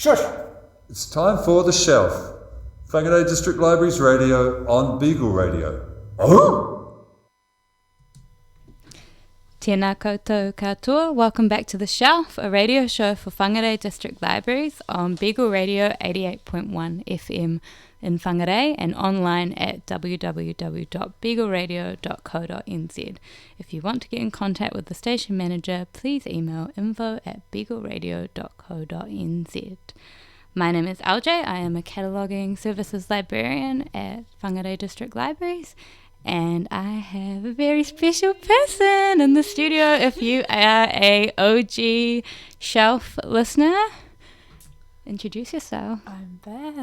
Shush! It's time for The Shelf. Whangarei District Libraries Radio on Beagle Radio. Oh! Tēnā koutou katoa. Welcome back to The Shelf, a radio show for Whangarei District Libraries on Beagle Radio 88.1 FM in Whangarei and online at www.beagleradio.co.nz. If you want to get in contact with the station manager, please email info@beagleradio.co.nz. My name is LJ. I am a cataloguing services librarian at Whangarei District Libraries, and I have a very special person in the studio. If you are a OG Shelf listener, introduce yourself. I'm back.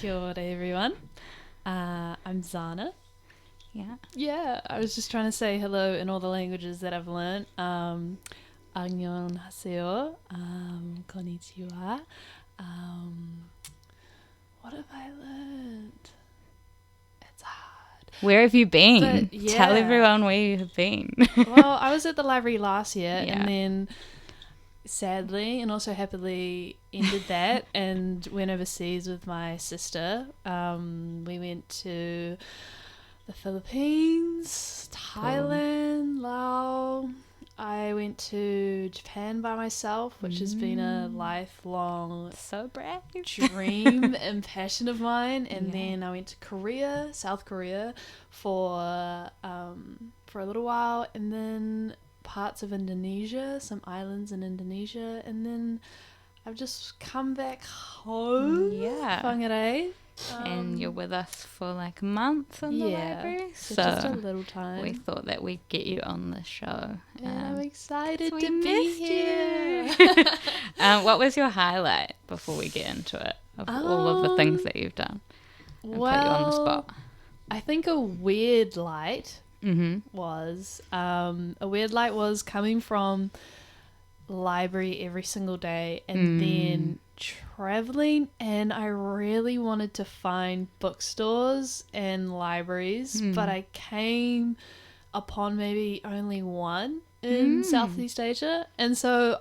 Kia ora, everyone. I'm Zahna. Yeah, I was just trying to say hello in all the languages that I've learned. Annyeonghaseyo, konnichiwa. What have I learned? It's hard. Where have you been? But, yeah. Tell everyone where you have been. Well, I was at the library last year, Yeah. and then sadly and also happily ended that and went overseas with my sister. We went to the Philippines, Thailand, Laos. I went to Japan by myself, which has been a lifelong So brave. dream and passion of mine. And Yeah. then I went to Korea, South Korea, for a little while, and then parts of Indonesia, some islands in Indonesia, and then I've just come back home. Yeah. Whangarei. And you're with us for like a month in the library. So just a little we time. thought that we'd get you on the show. And I'm excited we to be missed here. What was your highlight before we get into it of all of the things that you've done? And put you on the spot. I think a weird light Mm-hmm. was coming from library every single day and then traveling, and I really wanted to find bookstores and libraries, but I came upon maybe only one in Southeast Asia, and so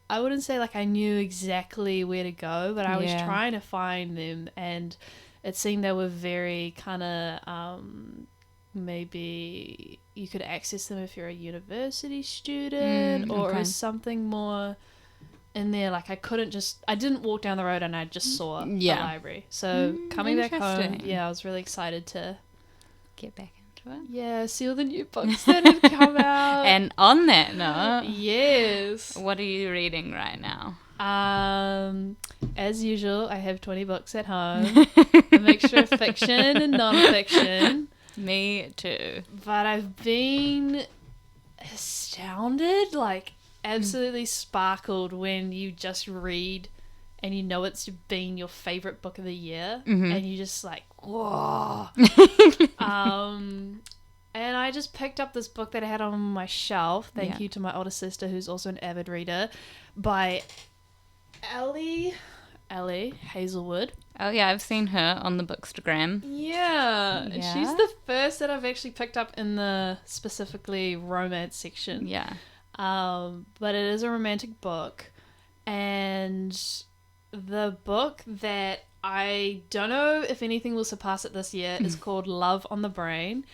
I wouldn't say like I knew exactly where to go, but I was trying to find them, and it seemed they were very kind of maybe you could access them if you're a university student or it was something more in there. Like I didn't walk down the road and I just saw the library. So coming back home, I was really excited to Get back into it. Yeah, see all the new books that have come out. And on that note, yes. what are you reading right now? As usual, I have 20 books at home, a mixture of fiction and non-fiction. Me too. But I've been astounded, like absolutely sparkled when you just read and you know it's been your favorite book of the year and you just like, whoa. And I just picked up this book that I had on my shelf, thank you to my older sister who's also an avid reader, by Ellie Hazelwood. Oh yeah, I've seen her on the Bookstagram. Yeah, and she's the first that I've actually picked up in the specifically romance section. Yeah. But it is a romantic book, and the book that I don't know if anything will surpass it this year is called Love on the Brain.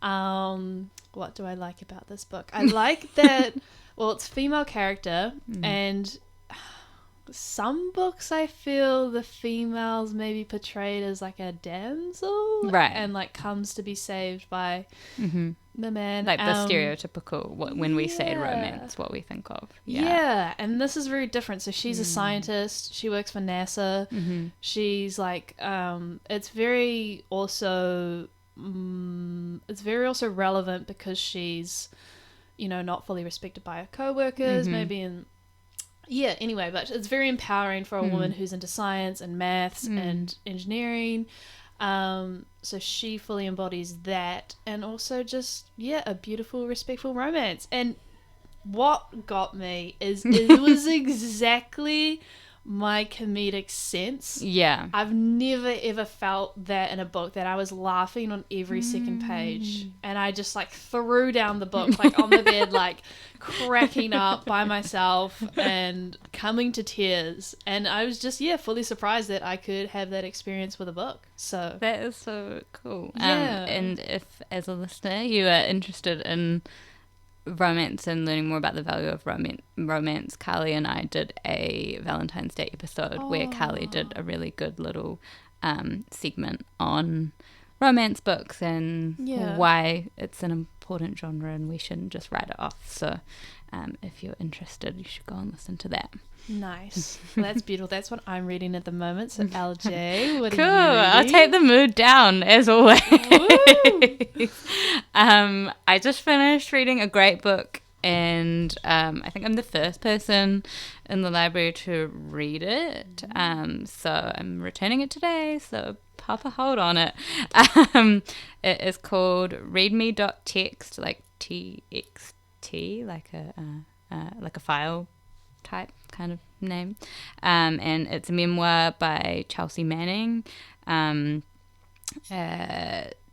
What do I like about this book? I like that, well, it's female character, and some books I feel the female's maybe portrayed as like a damsel, right, and like comes to be saved by the man, like the stereotypical when we say romance, what we think of. And this is very different. So she's a scientist, she works for NASA, she's like it's very also relevant because she's, you know, not fully respected by her co-workers, maybe in anyway, but it's very empowering for a woman who's into science and maths and engineering. So she fully embodies that, and also just a beautiful, respectful romance. And what got me is it was exactly my comedic sense. Yeah. I've never ever felt that in a book, that I was laughing on every second page, and I just like threw down the book like on the bed, like cracking up by myself and coming to tears. And I was just, fully surprised that I could have that experience with a book. So that is so cool. Yeah. And if, as a listener, you are interested in romance and learning more about the value of romance, Carly and I did a Valentine's Day episode where Carly did a really good little segment on romance books and why it's an important genre and we shouldn't just write it off. So if you're interested, you should go and listen to that. Nice. Well, that's beautiful. That's what I'm reading at the moment. So LJ, what cool. are you reading? I'll take the mood down as always. I just finished reading a great book, and I think I'm the first person in the library to read it. So I'm returning it today. So pop a hold on it. It is called readme.txt, like TXT, like a file type kind of name, and it's a memoir by Chelsea Manning.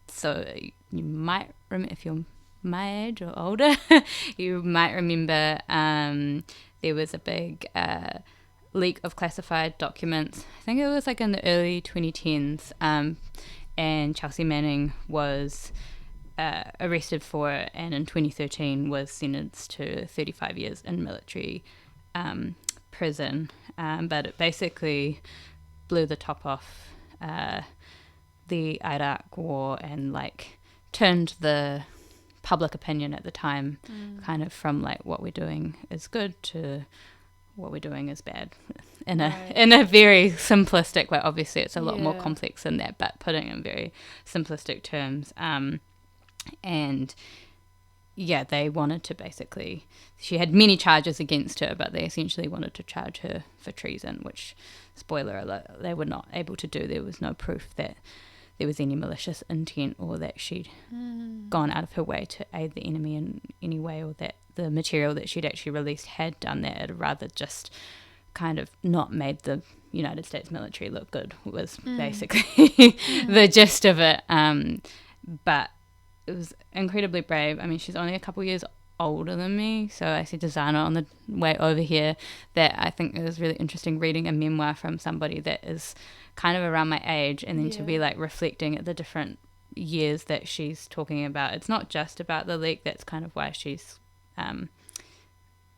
So you might if you're my age or older, you might remember there was a big leak of classified documents. I think it was like in the early 2010s, and Chelsea Manning was arrested for it, and in 2013 was sentenced to 35 years in military prison, but it basically blew the top off the Iraq war and like turned the public opinion at the time kind of from like what we're doing is good to what we're doing is bad in a very simplistic way. Obviously it's a lot more complex than that, but putting it in very simplistic terms. And yeah, they wanted to basically, she had many charges against her, but they essentially wanted to charge her for treason, which, spoiler alert, they were not able to do. There was no proof that there was any malicious intent or that she'd gone out of her way to aid the enemy in any way, or that the material that she'd actually released had done that. It rather just kind of not made the United States military look good was basically the gist of it. But it was incredibly brave. I mean, she's only a couple years older than me, so I said to Zahna on the way over here that I think it was really interesting reading a memoir from somebody that is kind of around my age, and then to be like reflecting at the different years that she's talking about. It's not just about the leak. That's kind of why she's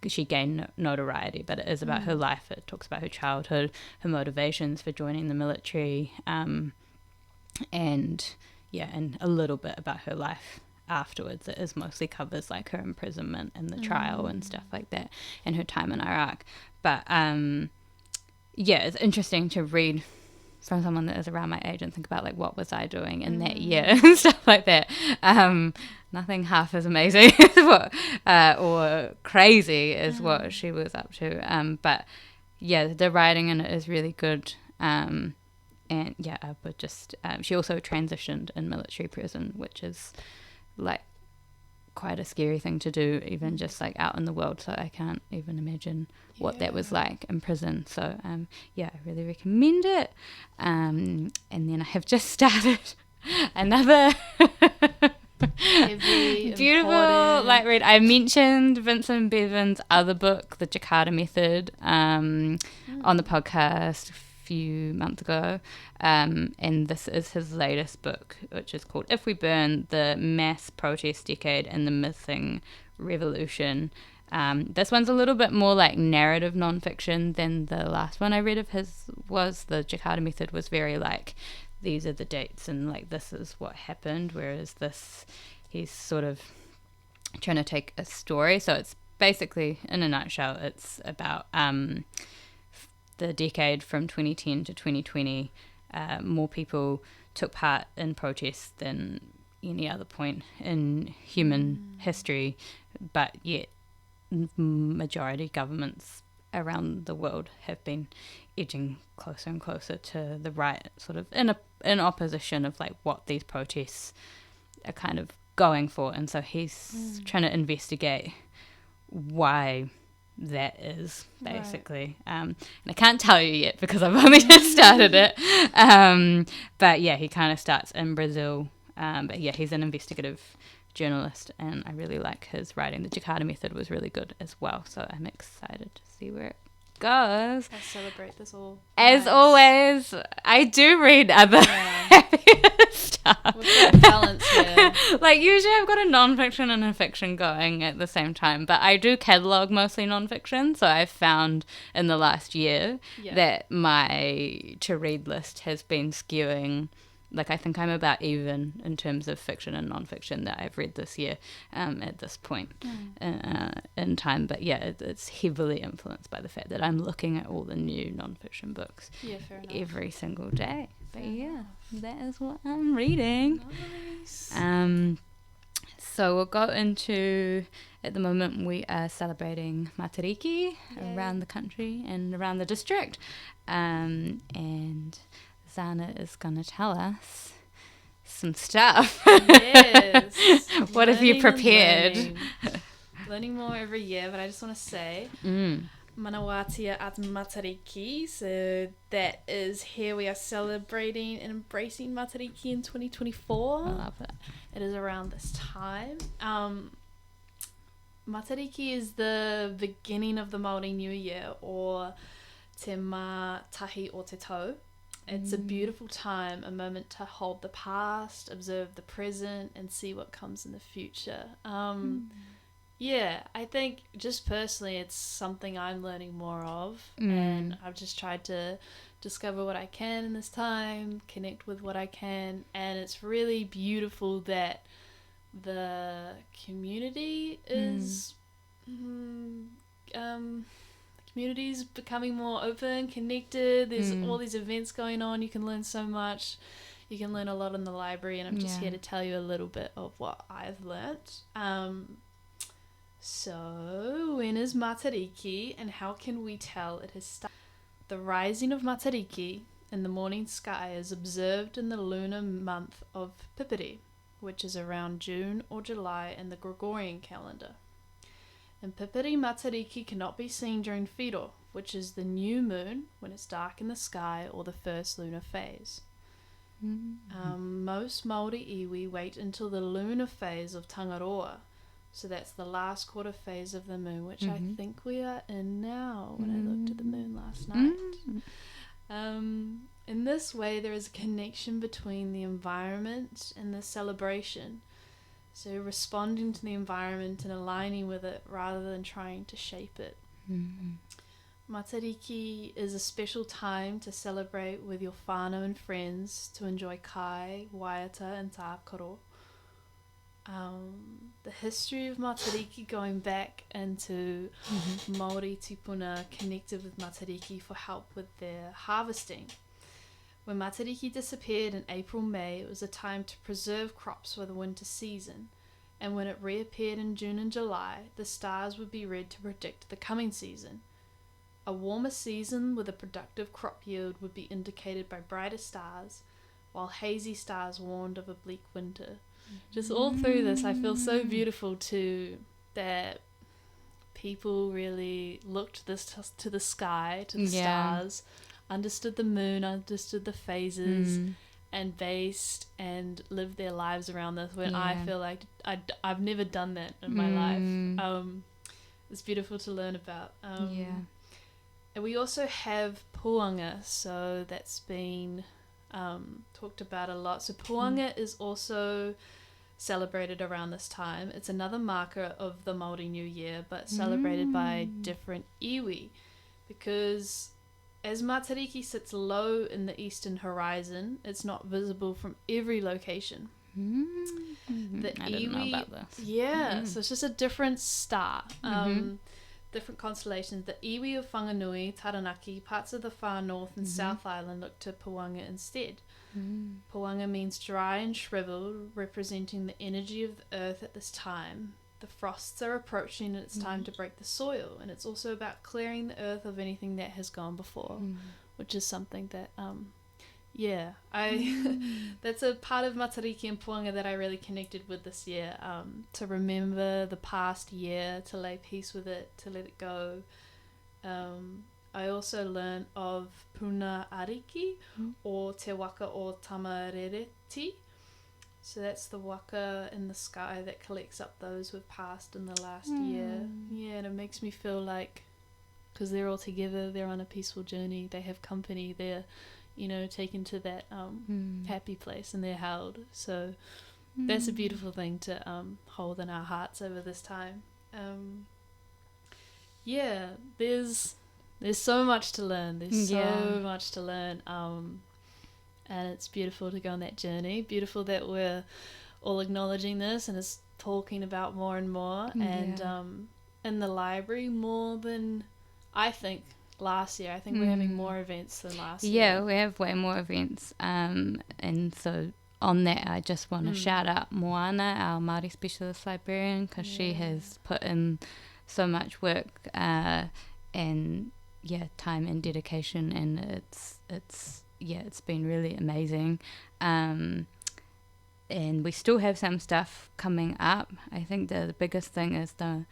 she gained notoriety, but it is about her life. It talks about her childhood, her motivations for joining the military, and a little bit about her life afterwards. It is mostly covers like her imprisonment and the trial and stuff like that, and her time in Iraq. But it's interesting to read from someone that is around my age and think about like what was I doing in that year and stuff like that. Nothing half as amazing as what or crazy as what she was up to. But yeah, the writing in it is really good. And yeah, I would just she also transitioned in military prison, which is like quite a scary thing to do, even just like out in the world. So I can't even imagine what that was like in prison. So I really recommend it. And then I have just started another beautiful light read. I mentioned Vincent Bevan's other book, The Jakarta Method, on the podcast few months ago, and this is his latest book, which is called If We Burn: The Mass Protest Decade and the Missing Revolution. This one's a little bit more like narrative nonfiction than the last one I read of his was. The Jakarta Method was very like, these are the dates and like this is what happened, whereas this, he's sort of trying to take a story. So it's basically, in a nutshell, it's about the decade from 2010 to 2020. More people took part in protests than any other point in human history, but yet majority governments around the world have been edging closer and closer to the right, sort of in opposition of like what these protests are kind of going for. And so he's trying to investigate why that is, basically. Right. And I can't tell you yet because I've only just started it. But yeah, he kind of starts in Brazil. But yeah, he's an investigative journalist, and I really like his writing. The Jakarta Method was really good as well, so I'm excited to see where it goes. I celebrate this all. As Nice. always, I do read other happier stuff. We've got a balance here. Like, usually I've got a non-fiction and a fiction going at the same time, but I do catalogue mostly non-fiction, so I've found in the last year that my to-read list has been skewing. Like, I think I'm about even in terms of fiction and non-fiction that I've read this year at this point in time. But yeah, it's heavily influenced by the fact that I'm looking at all the new non-fiction books Fair enough. every single day. But that is what I'm reading. Nice. So we'll go into, at the moment we are celebrating Matariki around the country and around the district. And Zahna is going to tell us some stuff. Yes. What have you prepared? Learning more every year, but I just want to say, Manawatia at Matariki. So that is here we are celebrating and embracing Matariki in 2024. I love that. It is around this time. Matariki is the beginning of the Māori New Year, or Te Mā Tahi o Te Tau. It's a beautiful time, a moment to hold the past, observe the present, and see what comes in the future. Yeah, I think just personally it's something I'm learning more of, and I've just tried to discover what I can in this time, connect with what I can, and it's really beautiful that the community is community's becoming more open, connected. There's all these events going on. You can learn so much. You can learn a lot in the library, and I'm just here to tell you a little bit of what I've learnt. So, when is Matariki, and how can we tell it has started? The rising of Matariki in the morning sky is observed in the lunar month of Pipiri, which is around June or July in the Gregorian calendar. In Pipiri, Matariki cannot be seen during Whiro, which is the new moon when it's dark in the sky, or the first lunar phase. Most Māori iwi wait until the lunar phase of Tangaroa, so that's the last quarter phase of the moon, which I think we are in now when I looked at the moon last night. In this way, there is a connection between the environment and the celebration. So responding to the environment and aligning with it rather than trying to shape it. Matariki is a special time to celebrate with your whānau and friends, to enjoy kai, waiata and tākaro. The history of Matariki going back into Māori tupuna connected with Matariki for help with their harvesting. When Matariki disappeared in April-May, it was a time to preserve crops for the winter season, and when it reappeared in June and July, the stars would be read to predict the coming season. A warmer season with a productive crop yield would be indicated by brighter stars, while hazy stars warned of a bleak winter. Just all through this, I feel so beautiful too, that people really looked to the sky, to the stars, understood the moon, understood the phases, and based and lived their lives around this, when I feel like I've never done that in my life. It's beautiful to learn about. And we also have puanga, so that's been talked about a lot. So puanga is also celebrated around this time. It's another marker of the Māori New Year, but celebrated by different iwi, because as Matariki sits low in the eastern horizon, it's not visible from every location. The I didn't know about this. So it's just a different star. Different constellations. The iwi of Whanganui, Taranaki, parts of the far north and south island look to puanga instead. Puanga means dry and shriveled, representing the energy of the earth at this time. The frosts are approaching and it's time to break the soil, and it's also about clearing the earth of anything that has gone before, which is something that that's a part of Matariki and puanga that I really connected with this year, to remember the past year, to lay peace with it, to let it go. I also learned of Puna Ariki, or Te Waka o Tamarereti. So that's the waka in the sky that collects up those who've passed in the last year. Yeah, and it makes me feel like, because they're all together, they're on a peaceful journey, they have company, they're, taken to that happy place, and they're held. So that's a beautiful thing to hold in our hearts over this time. There's so much to learn. And it's beautiful to go on that journey. Beautiful that we're all acknowledging this and is talking about more and more. And in the library, more than I think last year. I think we're having more events than last year. Yeah, we have way more events. And so on that, I just want to shout out Moana, our Māori specialist librarian, because she has put in so much work and time and dedication, and it's been really amazing. And we still have some stuff coming up. I think the biggest thing is the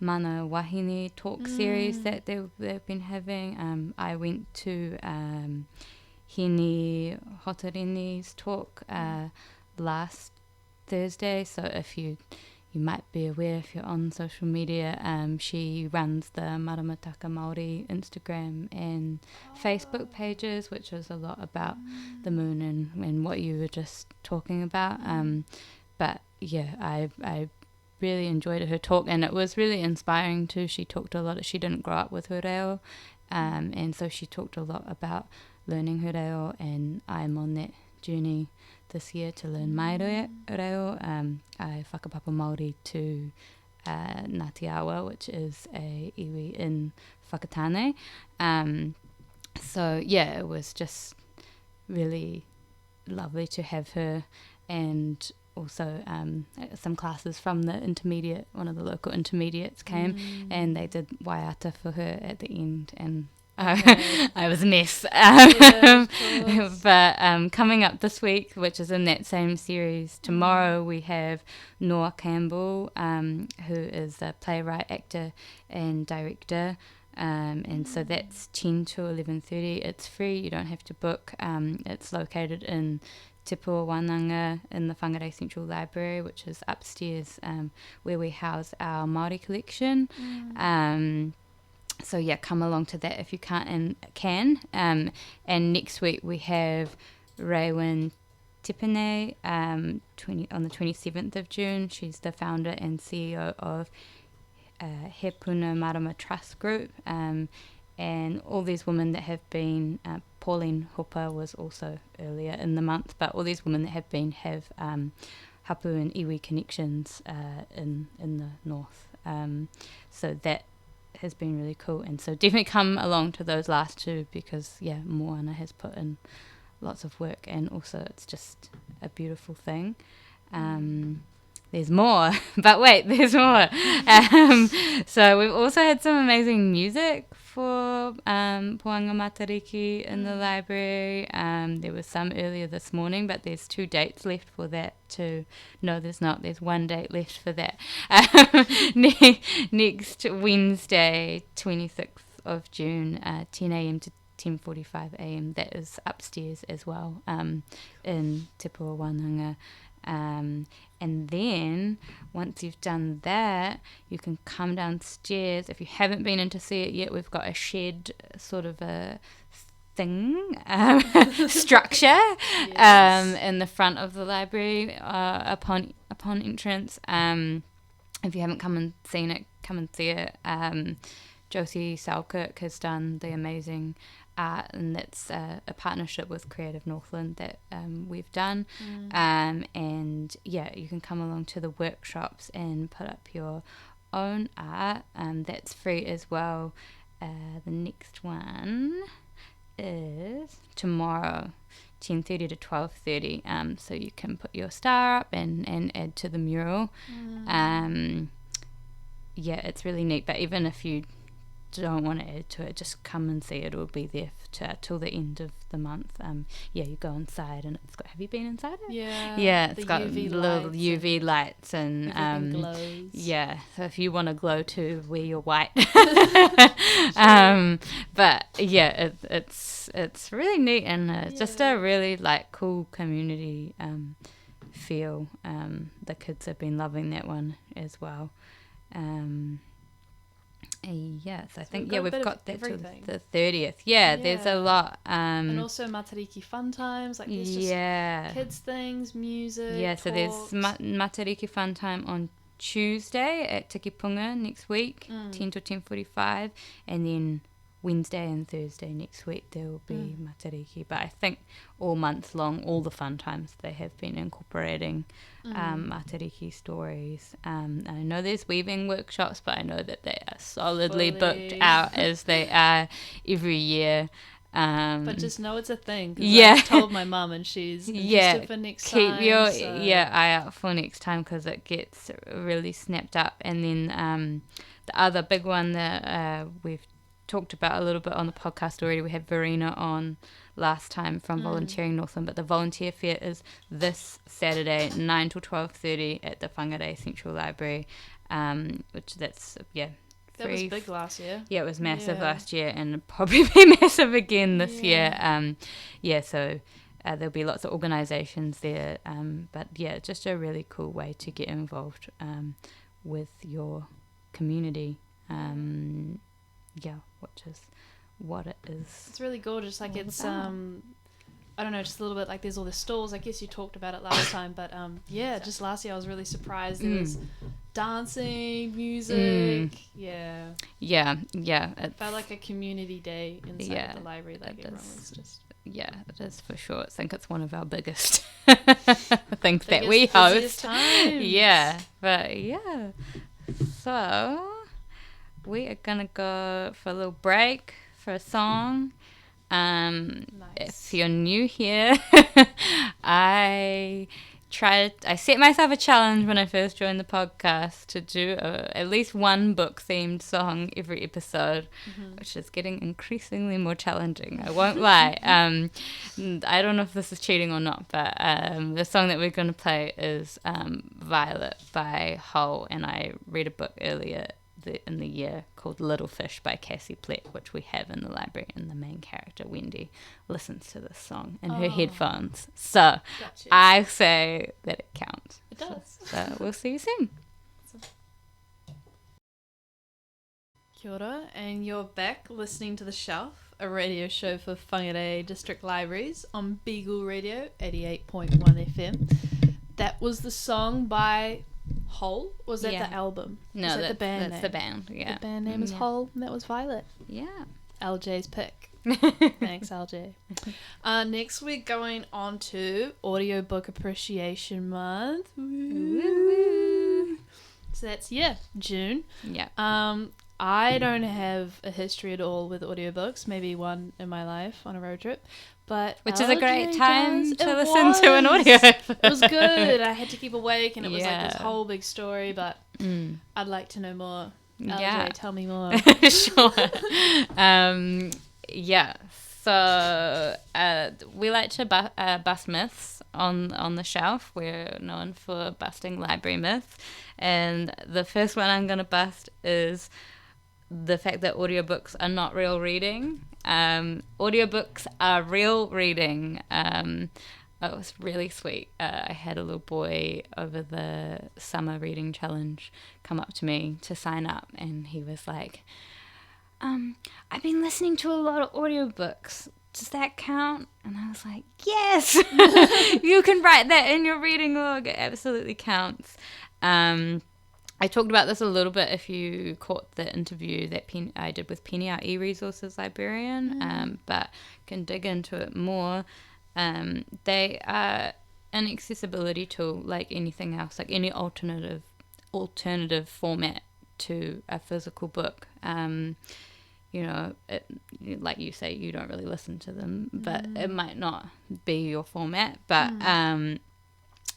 Mana Wahine talk series that they've been having. I went to Hini Hotarini's talk last Thursday, so if you might be aware, if you're on social media, she runs the Maramataka Māori Instagram and Facebook pages, which is a lot about the moon and what you were just talking about. But yeah, I really enjoyed her talk, and it was really inspiring too. She talked a lot. She didn't grow up with her reo, and so she talked a lot about learning her reo, and I'm on that journey this year to learn my reo. I whakapapa Māori to Ngāti Awa, which is a iwi in Whakatane. So yeah, it was just really lovely to have her, and also some classes from the intermediate, one of the local intermediates came and they did waiata for her at the end, and I was a mess. But coming up this week, which is in that same series, tomorrow we have Noah Campbell, who is a playwright, actor and director. And so that's 10 to 11:30. It's free, you don't have to book. It's located in Te Whangarei in the Whangarei Central Library, which is upstairs, where we house our Māori collection. So yeah, come along to that if you can't and can. And next week we have Raewyn Tipene, on the 27th of June. She's the founder and CEO of He Puna Marama Trust Group, and all these women that have been, Pauline Hooper was also earlier in the month, but all these women that have hapu and iwi connections in the north. So that has been really cool, and so definitely come along to those last two, because Moana has put in lots of work, and also it's just a beautiful thing. There's more, but wait, there's more. So we've also had some amazing music for Puanga Matariki in the library. There was some earlier this morning, but there's 2 dates left for that too. No, there's not. There's 1 date left for that. Next Wednesday, 26th of June, 10 a.m. to 10:45 a.m. That is upstairs as well, in Te Whangarei. And then once you've done that, you can come downstairs. If you haven't been in to see it yet, we've got a shed sort of a thing, structure, in the front of the library, upon entrance. If you haven't come and seen it, come and see it. Josie Selkirk has done the amazing art, and that's a partnership with Creative Northland that we've done. And you can come along to the workshops and put up your own art. That's free as well. The next one is tomorrow, 10:30 to 12:30. So you can put your star up and add to the mural. It's really neat, but even if you don't want to add to it, just come and see it. It'll be there till the end of the month. You go inside and it's got, have you been inside it? It's got UV little UV lights and everything glows. So if you want to glow too, wear your white. But it's really neat, and just a really cool community feel. The kids have been loving that one as well. Yes, I think we've got that to the 30th. There's a lot. And also Matariki fun times, like there's just kids things, music. So there's Matariki fun time on Tuesday at Tikipunga next week, 10 to 10:45, and then Wednesday and Thursday next week there will be Matariki. But I think all month long, all the fun times, they have been incorporating Matariki stories. I know there's weaving workshops, but I know that they are solidly booked out as they are every year. But just know it's a thing. I told my mum, and she's interested for next time. Keep your eye out for next time, because it gets really snapped up. And then the other big one that we've talked about a little bit on the podcast already, we had Verena on last time from Volunteering Northland, but the volunteer fair is this Saturday 9 till 12:30 at the Whangarei Central Library, which that's that was big last year. It was massive last year, and probably be massive again this year. So there'll be lots of organisations there, but just a really cool way to get involved with your community. Which is what it is. It's really gorgeous. Like it's I don't know, just a little bit like there's all the stalls. I guess you talked about it last time, but just last year I was really surprised. There was dancing, music. It felt like a community day inside the library. Like everyone was just. Yeah, it is for sure. I think it's one of our biggest things that we host. So we are gonna go for a little break for a song. If you're new here, I set myself a challenge when I first joined the podcast to do at least one book themed song every episode, which is getting increasingly more challenging, I won't lie. I don't know if this is cheating or not, but the song that we're going to play is Violet by Hull, and I read a book earlier in the year called Little Fish by Cassie Plett, which we have in the library, and the main character Wendy listens to this song in her headphones, so I say that it counts. It does. So we'll see you soon. Kia ora, and you're back listening to The Shelf, a radio show for Whangarei District Libraries on Beagle Radio 88.1 FM. That was the song by Hole? Was that the album? No, that's the band name? The band, The band name is Hole, and that was Violet. Yeah. LJ's pick. Thanks, LJ. Next we're going on to Audiobook Appreciation Month. Woo. So that's, June. Yeah. I don't have a history at all with audiobooks, maybe one in my life on a road trip. Which is a great time to listen to an audio. It was good. I had to keep awake, and it was like this whole big story, but I'd like to know more. LJ, tell me more. Sure. So we like to bust myths on the shelf. We're known for busting library myths. And the first one I'm going to bust is the fact that audiobooks are not real reading. Audiobooks are real reading. It was really sweet. I had a little boy over the summer reading challenge come up to me to sign up, and he was like, I've been listening to a lot of audiobooks. Does that count? And I was like, yes! You can write that in your reading log. It absolutely counts. I talked about this a little bit if you caught the interview that I did with Penny, our e-resources librarian, but can dig into it more. They are an accessibility tool like anything else, like any alternative format to a physical book. Like you say, you don't really listen to them, but it might not be your format, but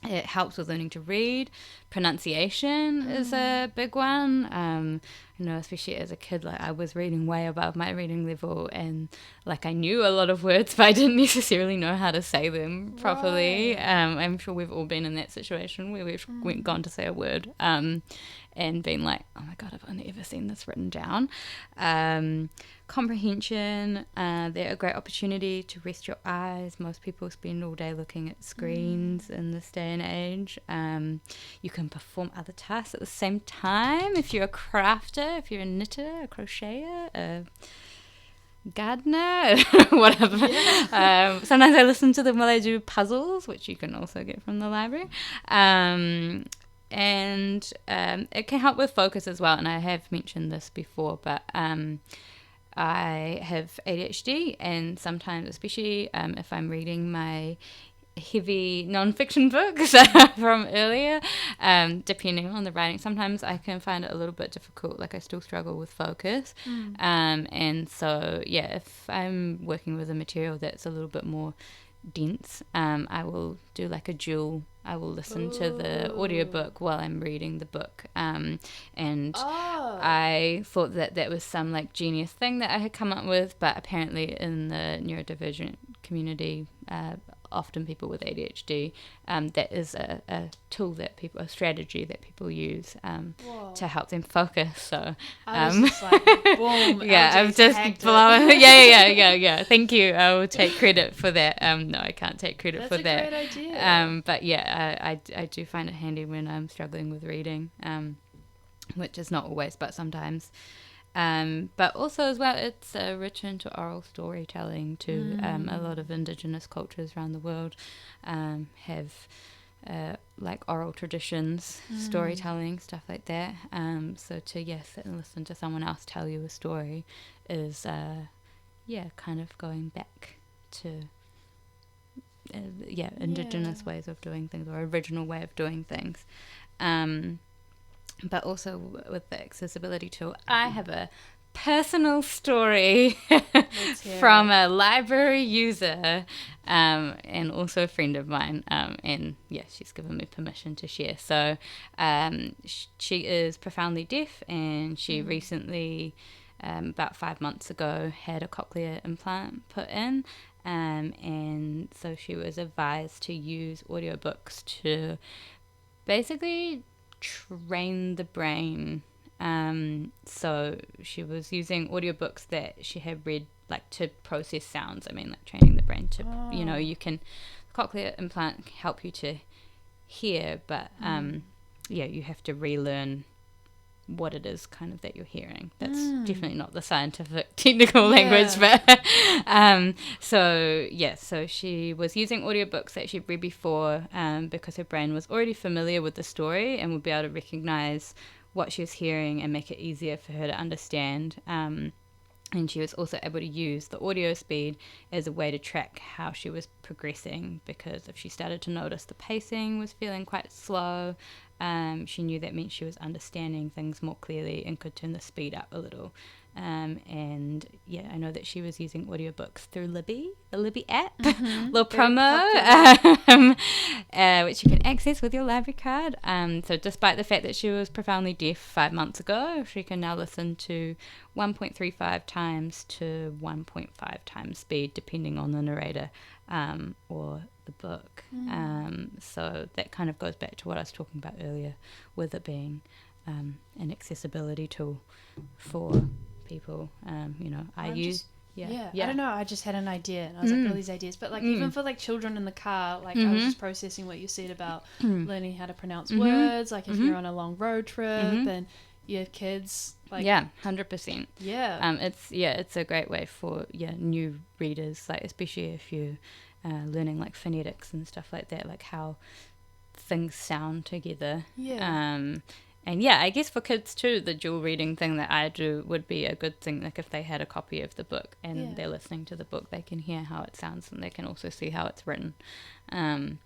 it helps with learning to read. Pronunciation is a big one. I know, especially as a kid, like I was reading way above my reading level, and like I knew a lot of words, but I didn't necessarily know how to say them properly. Right. I'm sure we've all been in that situation where we've gone to say a word, and been like, oh my god, I've only ever seen this written down. Comprehension, they're a great opportunity to rest your eyes. Most people spend all day looking at screens in this day and age. You can perform other tasks at the same time if you're a crafter, if you're a knitter, a crocheter, a gardener, whatever. Sometimes I listen to them while I do puzzles, which you can also get from the library. And it can help with focus as well, and I have mentioned this before, but I have ADHD, and sometimes, especially if I'm reading my heavy non-fiction books from earlier, depending on the writing, sometimes I can find it a little bit difficult, like I still struggle with focus. And so if I'm working with a material that's a little bit more dense, I will do like a dual. I will listen to the audiobook while I'm reading the book, and I thought that was some like genius thing that I had come up with, but apparently in the neurodivergent community, often people with ADHD, that is a tool that a strategy that people use to help them focus. So I was just like, boom. I'm just blowing. Yeah. Thank you. I will take credit for that. No, I can't take credit for that. That's a great idea. But yeah, I do find it handy when I'm struggling with reading, which is not always, but sometimes. But also as well, it's rich into oral storytelling too. A lot of indigenous cultures around the world have like oral traditions, storytelling, stuff like that. So to sit and listen to someone else tell you a story is kind of going back to indigenous ways of doing things, or original way of doing things. But also with the accessibility tool, I have a personal story from a library user, and also a friend of mine, and she's given me permission to share. So she is profoundly deaf, and she recently, about 5 months ago, had a cochlear implant put in, and so she was advised to use audiobooks to basically train the brain. So she was using audiobooks that she had read, like to process sounds. I mean, like training the brain to, you can, cochlear implant help you to hear, but you have to relearn what it is kind of that you're hearing. That's definitely not the scientific technical language, but so she was using audiobooks that she'd read before, because her brain was already familiar with the story and would be able to recognize what she was hearing and make it easier for her to understand. And she was also able to use the audio speed as a way to track how she was progressing, because if she started to notice the pacing was feeling quite slow, she knew that meant she was understanding things more clearly and could turn the speed up a little. And I know that she was using audiobooks through Libby, the Libby app, little promo, which you can access with your library card. So despite the fact that she was profoundly deaf 5 months ago, she can now listen to 1.35 times to 1.5 times speed, depending on the narrator or the book. So that kind of goes back to what I was talking about earlier, with it being an accessibility tool for people. I don't know, I just had an idea, and I was like, all these ideas, but like even for like children in the car, like I was just processing what you said about learning how to pronounce words, like if you're on a long road trip and you have kids, like 100%. It's a great way for new readers, like especially if you learning like phonetics and stuff like that, like how things sound together. And I guess for kids too, the dual reading thing that I do would be a good thing. Like if they had a copy of the book and they're listening to the book, they can hear how it sounds and they can also see how it's written. I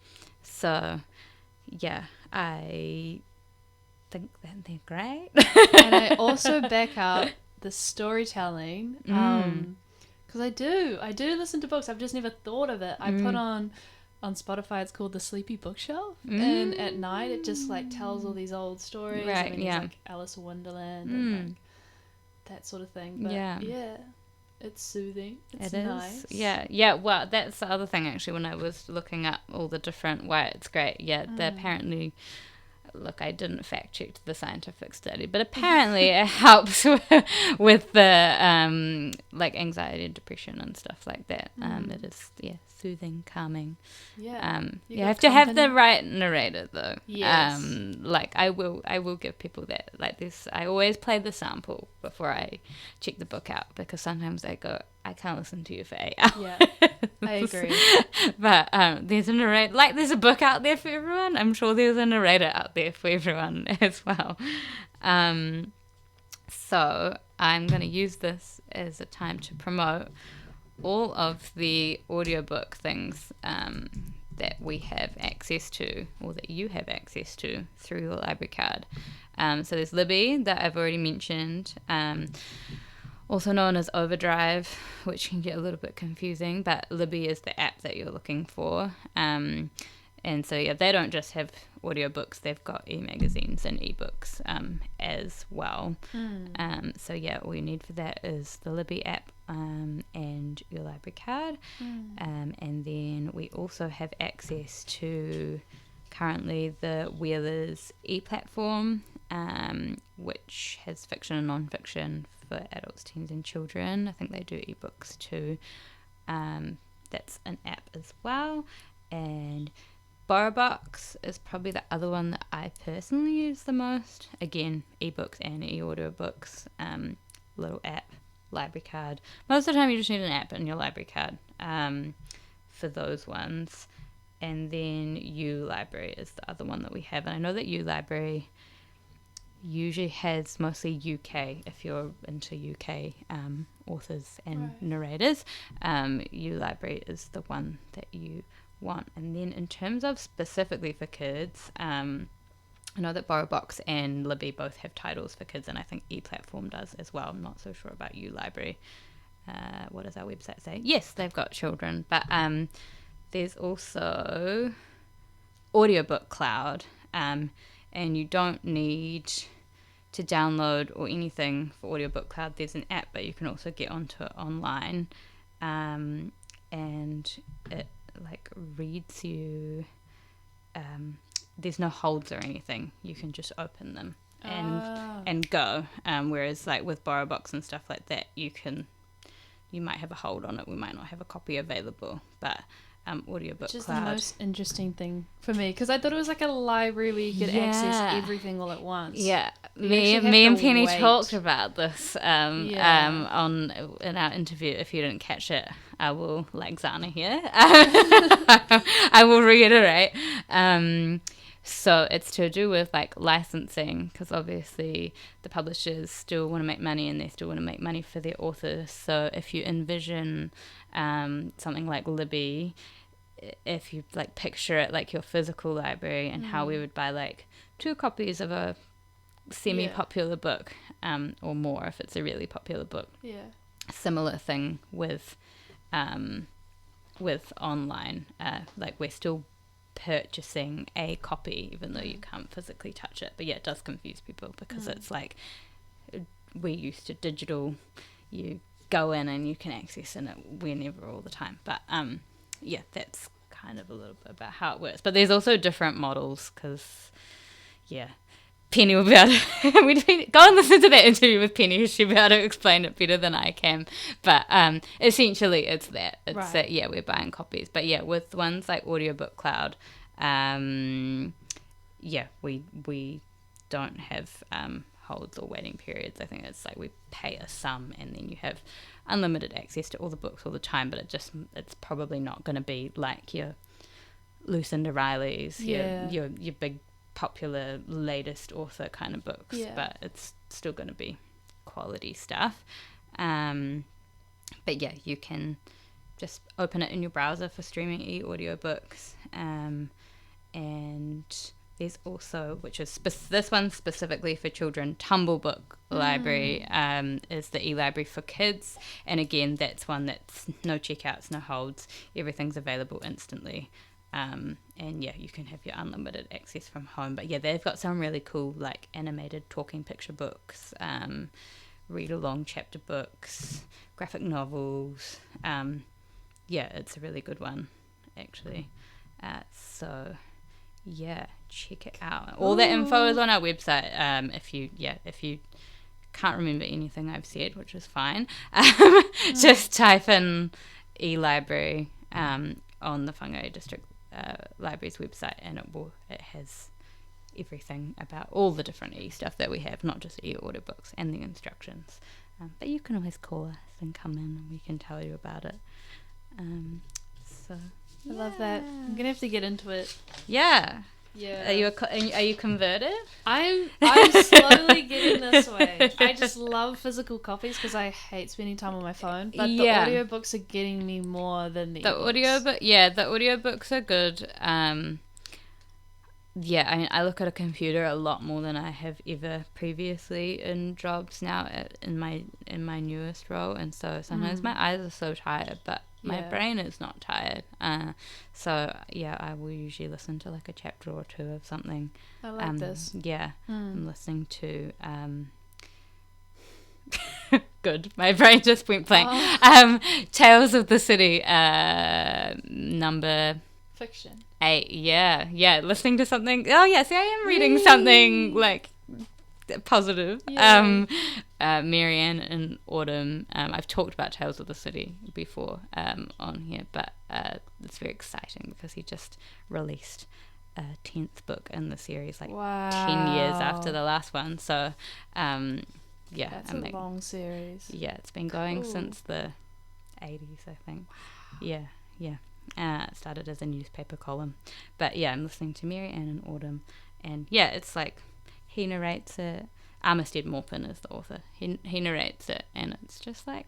think that they're great. And I also back up the storytelling, because I do listen to books. I've just never thought of it. I put on Spotify, it's called The Sleepy Bookshelf, and at night it just like tells all these old stories. Right, It's like Alice in Wonderland and like that sort of thing. But Yeah. it's soothing. It's It is. nice. Yeah. Well, that's the other thing actually. When I was looking up all the different why it's great, they apparently. Look, I didn't fact check the scientific study, but apparently it helps with the like anxiety and depression and stuff like that. It is soothing, calming. Yeah. You have to have the right narrator though. Yes. Like I will give people that. Like this, I always play the sample before I check the book out, because sometimes I go, I can't listen to you for 8 hours. Yeah, I agree. But there's a narrator, like there's a book out there for everyone. I'm sure there's a narrator out there for everyone as well. So I'm going to use this as a time to promote all of the audiobook things that we have access to, or that you have access to through your library card. So there's Libby that I've already mentioned. Also known as Overdrive, which can get a little bit confusing, but Libby is the app that you're looking for. And so, they don't just have audiobooks, they've got e-magazines and ebooks as well. So, all you need for that is the Libby app and your library card. And then we also have access to currently the Wheelers e-platform, which has fiction and non-fiction for adults, teens and children. I think they do ebooks too. That's an app as well. And BorrowBox is probably the other one that I personally use the most. Again, ebooks and e-audiobooks. Little app, library card. Most of the time you just need an app and your library card for those ones. And then U-Library is the other one that we have. And I know that U-Library usually has mostly UK, if you're into UK authors and narrators. U-Library is the one that you want. And then in terms of specifically for kids, I know that BorrowBox and Libby both have titles for kids, and I think ePlatform does as well. I'm not so sure about U-Library. What does our website say? Yes, they've got children, but there's also Audiobook Cloud, and you don't need to download or anything for Audiobook Cloud. There's an app, but you can also get onto it online, and it like reads you. There's no holds or anything. You can just open them and go. Whereas like with BorrowBox and stuff like that, you might have a hold on it. We might not have a copy available, but Audiobook Which is Cloud. the most interesting thing for me, because I thought it was like a library where you could access everything all at once. Yeah, You me actually have and to Penny wait. talked about this in our interview. If you didn't catch it, I will, like Zahna here, I will reiterate. So it's to do with like licensing, because obviously the publishers still want to make money, and they still want to make money for their authors. So if you envision something like Libby, if you like picture it like your physical library, and how we would buy like 2 copies of a semi-popular book, or more if it's a really popular book. Yeah. Similar thing with online. Like we're still purchasing a copy even though you can't physically touch it. But it does confuse people, because it's like we're used to digital. You go in and you can access it whenever, all the time. But that's kind of a little bit about how it works. But there's also different models, because Penny will be able to go and listen to that interview with Penny. She'll be able to explain it better than I can. But essentially it's that. It's that, we're buying copies. But with ones like Audiobook Cloud, we don't have holds or waiting periods. I think it's like we pay a sum, and then you have unlimited access to all the books all the time. But it's probably not going to be like your Lucinda Riley's, your big popular latest author kind of books, but it's still going to be quality stuff. But you can just open it in your browser for streaming e-audiobooks, and there's also, which is this one specifically for children, Tumblebook Library is the e-library for kids, and again that's one that's no checkouts, no holds, everything's available instantly. And you can have your unlimited access from home. But they've got some really cool like animated talking picture books, read-along chapter books, graphic novels. It's a really good one, actually. So, yeah, check it out. All that info is on our website. If you can't remember anything I've said, which is fine, just type in e-library on the Whangarei District Libraries website, and it has everything about all the different e-stuff that we have, not just e-audiobooks, and the instructions. But you can always call us and come in and we can tell you about it. I love that. I'm gonna have to get into it. Yeah. Yeah. Are you converted? I'm slowly getting this way. I just love physical copies because I hate spending time on my phone. But the audiobooks are getting me more than the ebooks. The audiobooks are good. I look at a computer a lot more than I have ever previously in jobs now in my newest role, and so sometimes my eyes are so tired, but my brain is not tired. I will usually listen to like a chapter or two of something. I like this. Yeah, I'm listening to good. My brain just went blank. Tales of the City, number fiction. 8. Yeah. Listening to something. Oh yeah, see, I am reading something like positive. Marianne and Autumn. I've talked about Tales of the City before on here, but it's very exciting because he just released a 10th book in the series, 10 years after the last one. So that's a long series. Yeah, it's been going since the 80s, I think. Yeah. It started as a newspaper column, but I'm listening to Marianne and Autumn, and it's like he narrates it. Armistead Maupin is the author. He narrates it, and it's just like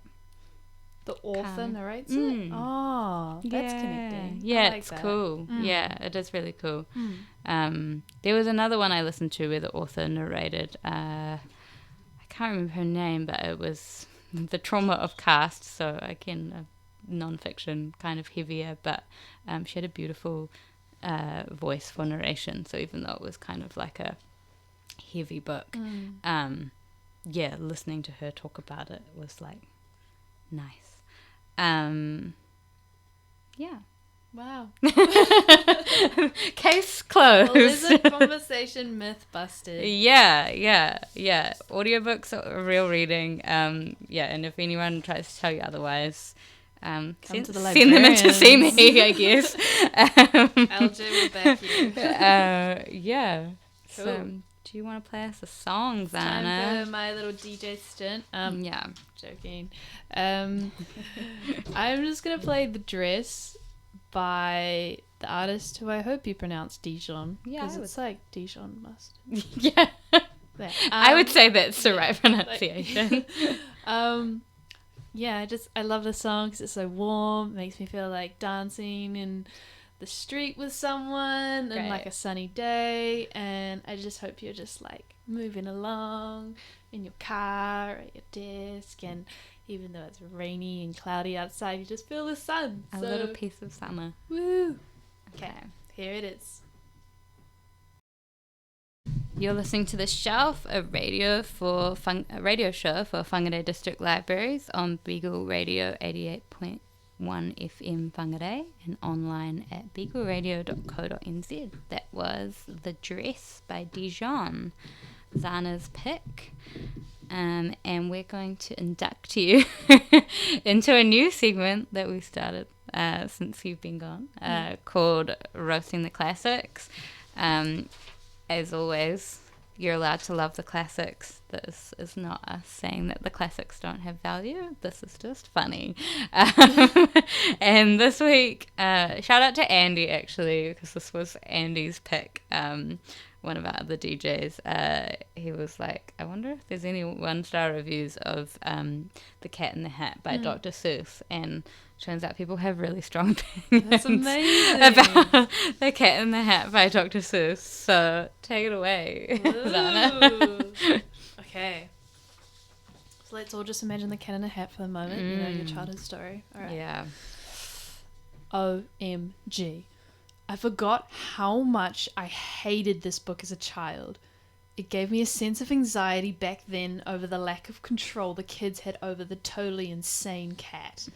the author narrates it. Oh, that's connecting. Yeah, it's cool. Yeah, it is really cool. There was another one I listened to where the author narrated. I can't remember her name, but it was The Trauma of Caste. So again, non-fiction, kind of heavier, but she had a beautiful voice for narration. So even though it was kind of like a heavy book, listening to her talk about it was like nice. Wow. Case closed. Pleasant conversation myth busted. Yeah. Audiobooks are real reading. And if anyone tries to tell you otherwise, send them in to see me, I guess. LJ will back you. Cool. So, do you want to play us a song, Zahna? Time for my little DJ stint. Joking. I'm just gonna play "The Dress" by the artist who I hope you pronounce Dijon. Yeah, because it's like Dijon mustard. Yeah. I would say that's the right pronunciation. I love the song because it's so warm. It makes me feel like dancing in the street with someone and like a sunny day, and I just hope you're just like moving along in your car or at your desk, and even though it's rainy and cloudy outside, you just feel the sun. A little piece of summer. Woo! Okay, here it is. You're listening to The Shelf, a radio show for Whangarei District Libraries on Beagle Radio 88.1 FM Whangarei and online at beagleradio.co.nz. That was The Dress by Dijon, Zahna's pick. And we're going to induct you into a new segment that we started since you've been gone, called Roasting the Classics. As always, you're allowed to love the classics. This is not us saying that the classics don't have value. This is just funny. And this week, shout out to Andy, actually, because this was Andy's pick. One of our other DJs, he was like, I wonder if there's any 1-star reviews of The Cat in the Hat by Dr. Seuss, and turns out people have really strong opinions. That's amazing. About The Cat in the Hat by Dr. Seuss. So take it away, Zahna. Okay. So let's all just imagine the cat in a hat for the moment. You know, your childhood story. All right. Yeah. OMG. I forgot how much I hated this book as a child. It gave me a sense of anxiety back then over the lack of control the kids had over the totally insane cat.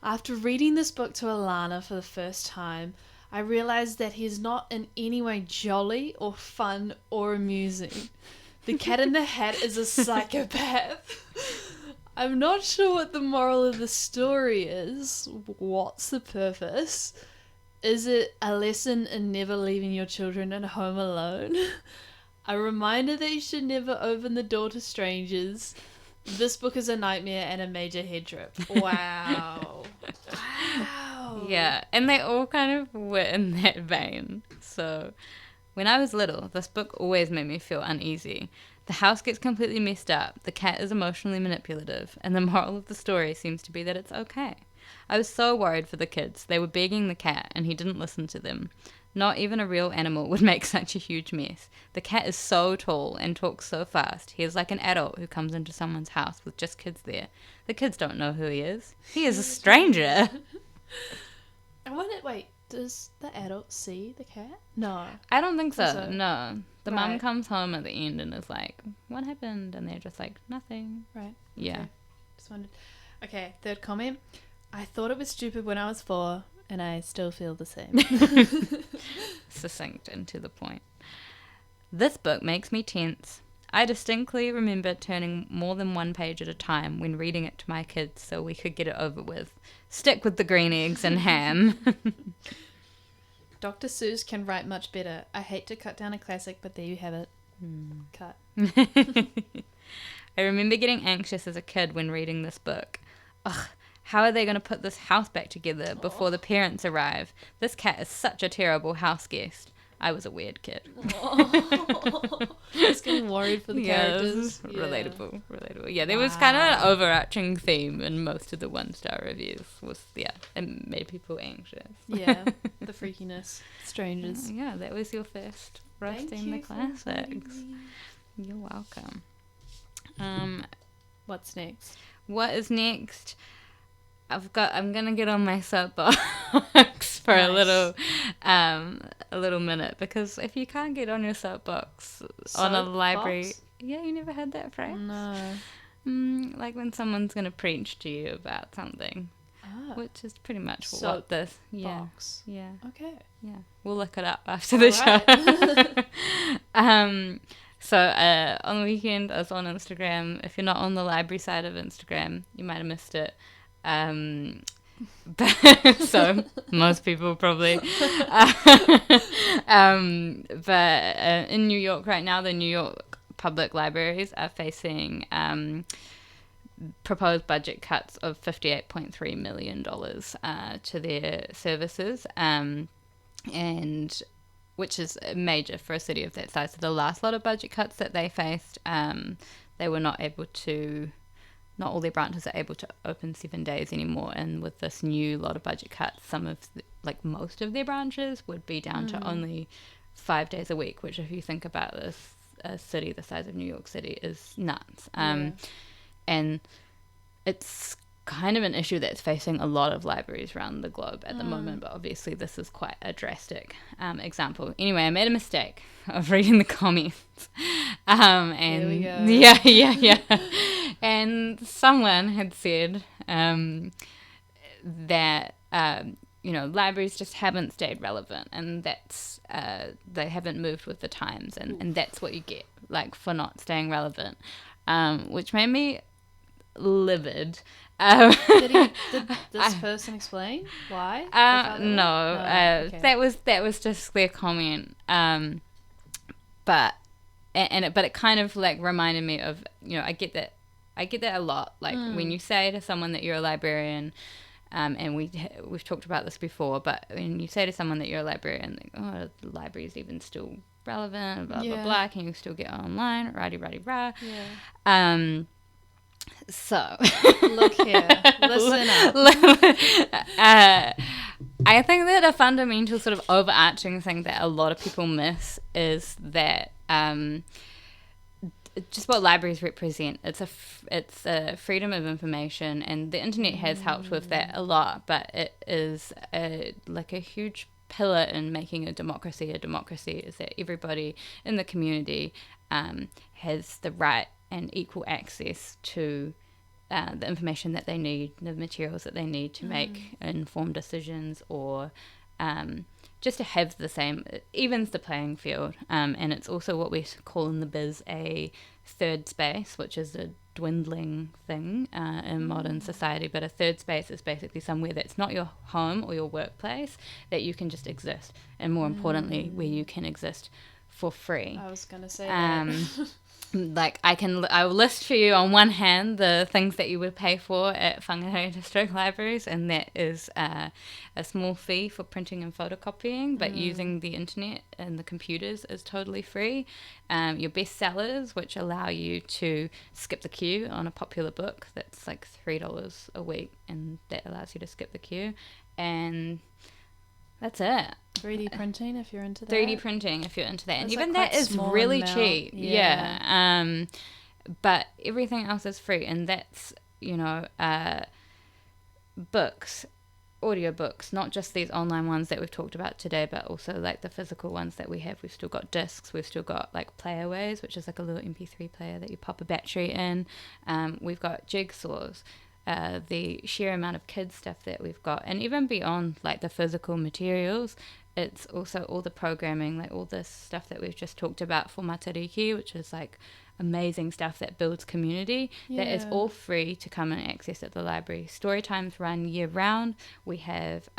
After reading this book to Alana for the first time, I realized that he is not in any way jolly or fun or amusing. The Cat in the Hat is a psychopath. I'm not sure what the moral of the story is. What's the purpose? Is it a lesson in never leaving your children at home alone? A reminder that you should never open the door to strangers. This book is a nightmare and a major head trip. Wow. Wow. Yeah, and they all kind of were in that vein. So when I was little, this book always made me feel uneasy. The house gets completely messed up, the cat is emotionally manipulative, and the moral of the story seems to be that it's okay. I was so worried for the kids. They were begging the cat, and he didn't listen to them. Not even a real animal would make such a huge mess. The cat is so tall and talks so fast. He is like an adult who comes into someone's house with just kids there. The kids don't know who he is. He is a stranger. I wonder, wait, does the adult see the cat? No. I don't think so. No. The mum Right. comes home at the end and is like, what happened? And they're just like, nothing. Right. Yeah. Okay. Just wondered. Okay, third comment. I thought it was stupid when I was 4, and I still feel the same. Succinct and to the point. This book makes me tense. I distinctly remember turning more than one page at a time when reading it to my kids so we could get it over with. Stick with the green eggs and ham. Dr. Seuss can write much better. I hate to cut down a classic, but there you have it. Cut. I remember getting anxious as a kid when reading this book. Ugh, how are they going to put this house back together before the parents arrive? This cat is such a terrible house guest. I was a weird kid. Just getting worried for the characters. Yeah. Relatable. Yeah, there was kind of an overarching theme in most of the 1-star reviews. It made people anxious. Yeah, the freakiness. Strangers. Yeah, that was your first roasting the classics. You're welcome. What's next? What is next? I'm gonna get on my soapbox for Nice. a little minute, because if you can't get on your soapbox on a library, Soapbox? yeah, you never heard that phrase? No. Like when someone's gonna preach to you about something, Ah. which is pretty much what Soap this. Yeah, Box. yeah, Okay. yeah. We'll look it up after the show. So on the weekend, I was on Instagram. If you're not on the library side of Instagram, you might have missed it. So most people probably. But in New York right now, the New York public libraries are facing proposed budget cuts of $58.3 million to their services, and which is major for a city of that size. So the last lot of budget cuts that they faced, they were not all their branches are able to open 7 days anymore. And with this new lot of budget cuts, most of their branches would be down to only 5 days a week, which, if you think about this, a city the size of New York City, is nuts. And it's kind of an issue that's facing a lot of libraries around the globe at the moment, but obviously this is quite a drastic example. Anyway, I made a mistake of reading the comments, and Here we go. yeah, and someone had said that libraries just haven't stayed relevant, and that's they haven't moved with the times, and that's what you get for not staying relevant, which made me livid. Did this person explain why? No. Okay. That was just their comment. But it kind of reminded me of, I get that a lot. When you say to someone that you're a librarian, and we've talked about this before, but when you say to someone that you're a librarian, the library is even still relevant, blah blah blah, can you still get online, rah. Yeah. So Look here. Listen up. I think that a fundamental sort of overarching thing that a lot of people miss is that just what libraries represent. It's a freedom of information, and the internet has helped with that a lot, but it is a huge pillar in making a democracy. A democracy is that everybody in the community has the right and equal access to the information that they need, the materials that they need to make informed decisions, or just to have the same, it evens the playing field. And it's also what we call in the biz a third space, which is a dwindling thing in modern society. But a third space is basically somewhere that's not your home or your workplace, that you can just exist, and more importantly, where you can exist for free. I was going to say that. Like I will list for you on one hand the things that you would pay for at Whangarei District Libraries, and that is a small fee for printing and photocopying, but using the internet and the computers is totally free. Your bestsellers, which allow you to skip the queue on a popular book, that's like $3 a week, and that allows you to skip the queue, and that's it. 3D printing, if you're into that. 3D printing, if you're into that. And It's even like that is small really amount. cheap. Yeah. But everything else is free. And that's, books, audiobooks, not just these online ones that we've talked about today, but also like the physical ones that we have. We've still got discs. We've still got like playaways, which is like a little MP3 player that you pop a battery in. We've got jigsaws. The sheer amount of kids stuff that we've got, and even beyond like the physical materials, it's also all the programming, like all this stuff that we've just talked about for Matariki, which is like amazing stuff that builds community. That is all free to come and access at the library. Story times run year round. We have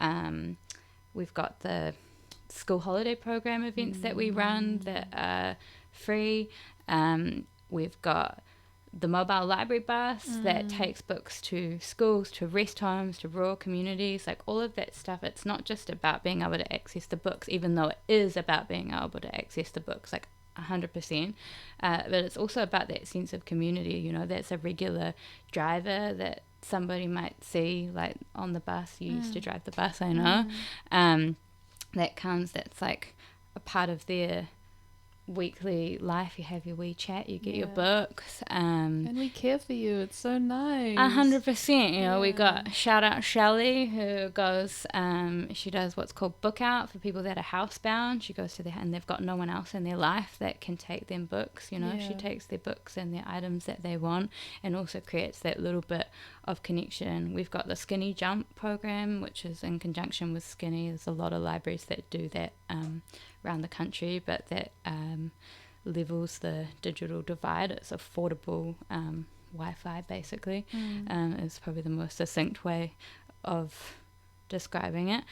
we've got the school holiday program events that we run that are free. We've got the mobile library bus that takes books to schools, to rest homes, to rural communities, like all of that stuff. It's not just about being able to access the books, even though it is about being able to access the books, like 100%, but it's also about that sense of community. That's a regular driver that somebody might see, like on the bus. You used to drive the bus, I know. That comes, that's like a part of their weekly life. You have your wee chat, you get your books, and we care for you. It's so nice. 100%. We got shout out Shelley, who goes she does what's called book out for people that are housebound. She goes to their, and they've got no one else in their life that can take them books. She takes their books and their items that they want, and also creates that little bit of connection. We've got the Skinny Jump program, which is in conjunction with Skinny. There's a lot of libraries that do that around the country, but that levels the digital divide. It's affordable Wi-Fi, basically, is probably the most succinct way of describing it.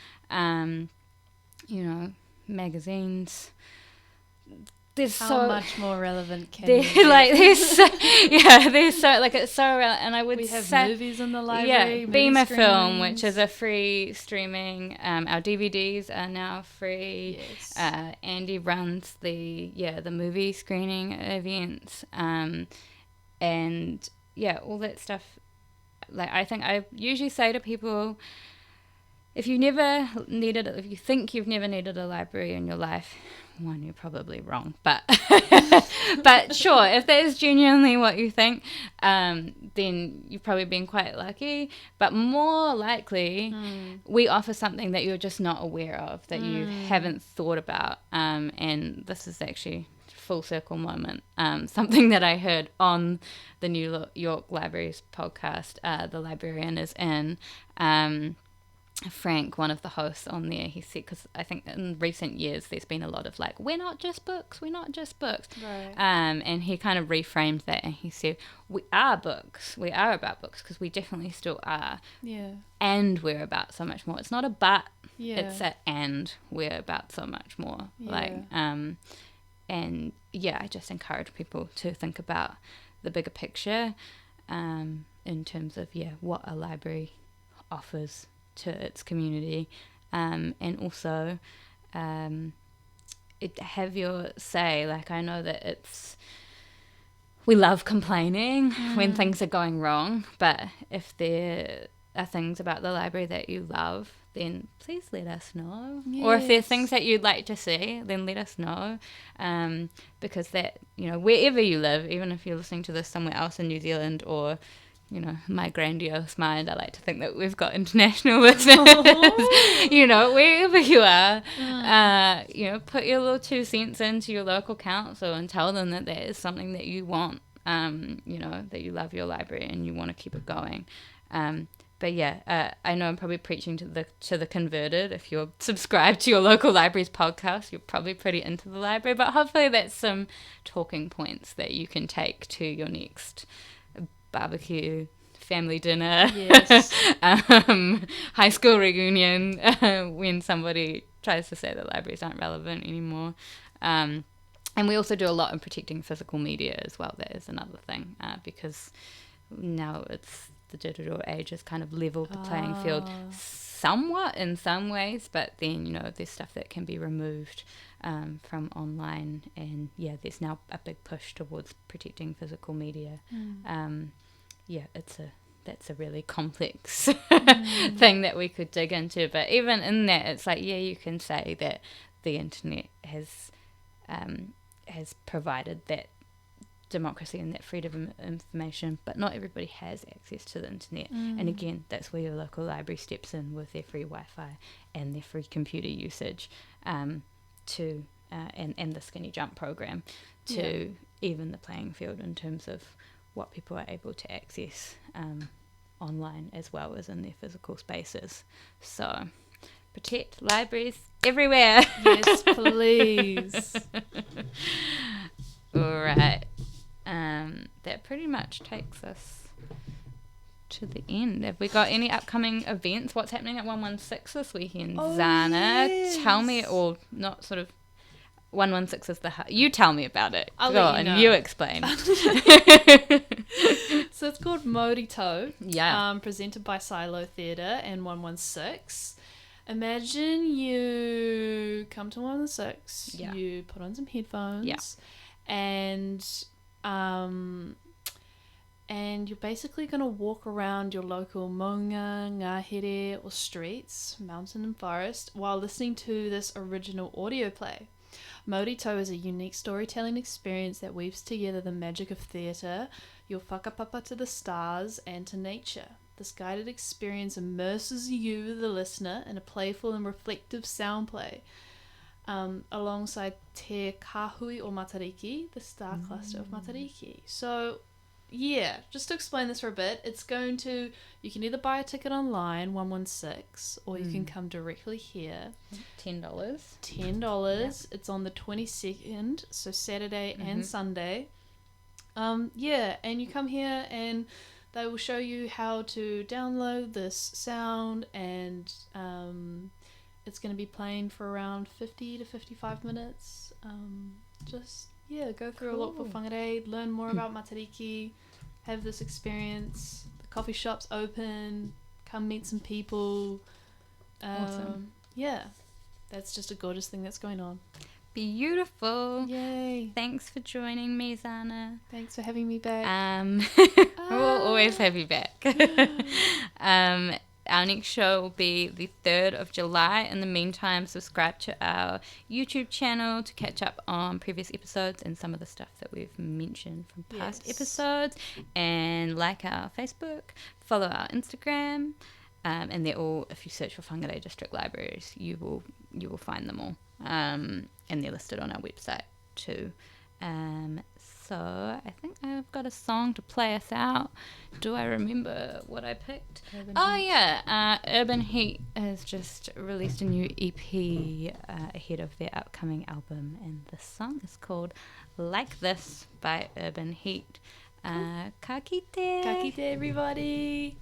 Magazines. There's How so much more relevant can they're you be? like they're so like it's so relevant. And I would We have say movies in the library. movie Beamer Film, screenings. which is a free streaming. Our DVDs are now free. Yes. Andy runs the movie screening events, and all that stuff. Like, I think I usually say to people, if you think you've never needed a library in your life, one, you're probably wrong, but but sure, if that is genuinely what you think, then you've probably been quite lucky. But more likely, we offer something that you're just not aware of, that you haven't thought about, and this is actually full circle moment, something that I heard on the New York Libraries podcast. The librarian is in, Frank, one of the hosts on there, he said, because I think in recent years there's been a lot of like, we're not just books, Right. and he kind of reframed that, and he said, we are books, we are about books, because we definitely still are, and we're about so much more. It's not a but, it's a and we're about so much more. And I just encourage people to think about the bigger picture, in terms of what a library offers to its community, and also have your say. Like, I know that we love complaining when things are going wrong, but if there are things about the library that you love, then please let us know. Or if there are things that you'd like to see, then let us know, because that, wherever you live, even if you're listening to this somewhere else in New Zealand or my grandiose mind, I like to think that we've got international listeners. Wherever you are, put your little 2 cents into your local council and tell them that that is something that you want, that you love your library and you want to keep it going. But yeah, I know I'm probably preaching to the converted. If you're subscribed to your local library's podcast, you're probably pretty into the library. But hopefully that's some talking points that you can take to your next barbecue, family dinner, Yes. high school reunion, when somebody tries to say that libraries aren't relevant anymore. And we also do a lot in protecting physical media as well. That is another thing, because now the digital age has kind of leveled the playing field somewhat in some ways, but then there's stuff that can be removed from online, and there's now a big push towards protecting physical media. That's a really complex thing that we could dig into, but even in that, it's like, you can say that the internet has provided that democracy and that freedom of information, but not everybody has access to the internet. And again, that's where your local library steps in with their free Wi-Fi and their free computer usage, and the Skinny Jump program to even the playing field in terms of what people are able to access online as well as in their physical spaces. So protect libraries everywhere. Yes, please. All right. That pretty much takes us to the end. Have we got any upcoming events? What's happening at 116 this weekend, Zahna? Yes. Tell me, or not sort of 116 is you tell me about it. I'll Go let on, you know. you explain. So it's called Matariki. Yeah. Presented by Silo Theatre and 116. Imagine you come to 116, you put on some headphones, and you're basically going to walk around your local maunga, ngahere, or streets, mountain and forest, while listening to this original audio play. Maurito is a unique storytelling experience that weaves together the magic of theatre, your whakapapa to the stars, and to nature. This guided experience immerses you, the listener, in a playful and reflective sound play, alongside Te Kahui or Matariki, the star cluster of Matariki. So, just to explain this for a bit, you can either buy a ticket online, 116, or you can come directly here. $10. $10. It's on the 22nd, so Saturday and Sunday. And you come here and they will show you how to download this sound, and it's going to be playing for around 50 to 55 minutes. Go through a lot for Whangarei, learn more about Matariki, have this experience. The coffee shop's open, come meet some people. Awesome. That's just a gorgeous thing that's going on. Beautiful. Yay. Thanks for joining me, Zahna. Thanks for having me back. We'll always have you back. Our next show will be the 3rd of July. In the meantime, subscribe to our YouTube channel to catch up on previous episodes and some of the stuff that we've mentioned from past episodes. And like our Facebook, follow our Instagram, and they're all, if you search for Whangarei District Libraries, you will find them all. And they're listed on our website too. So I think I've got a song to play us out. Do I remember what I picked? Urban Heat has just released a new EP ahead of their upcoming album, and the song is called Like This by Urban Heat. Ka kite. Ka kite, everybody.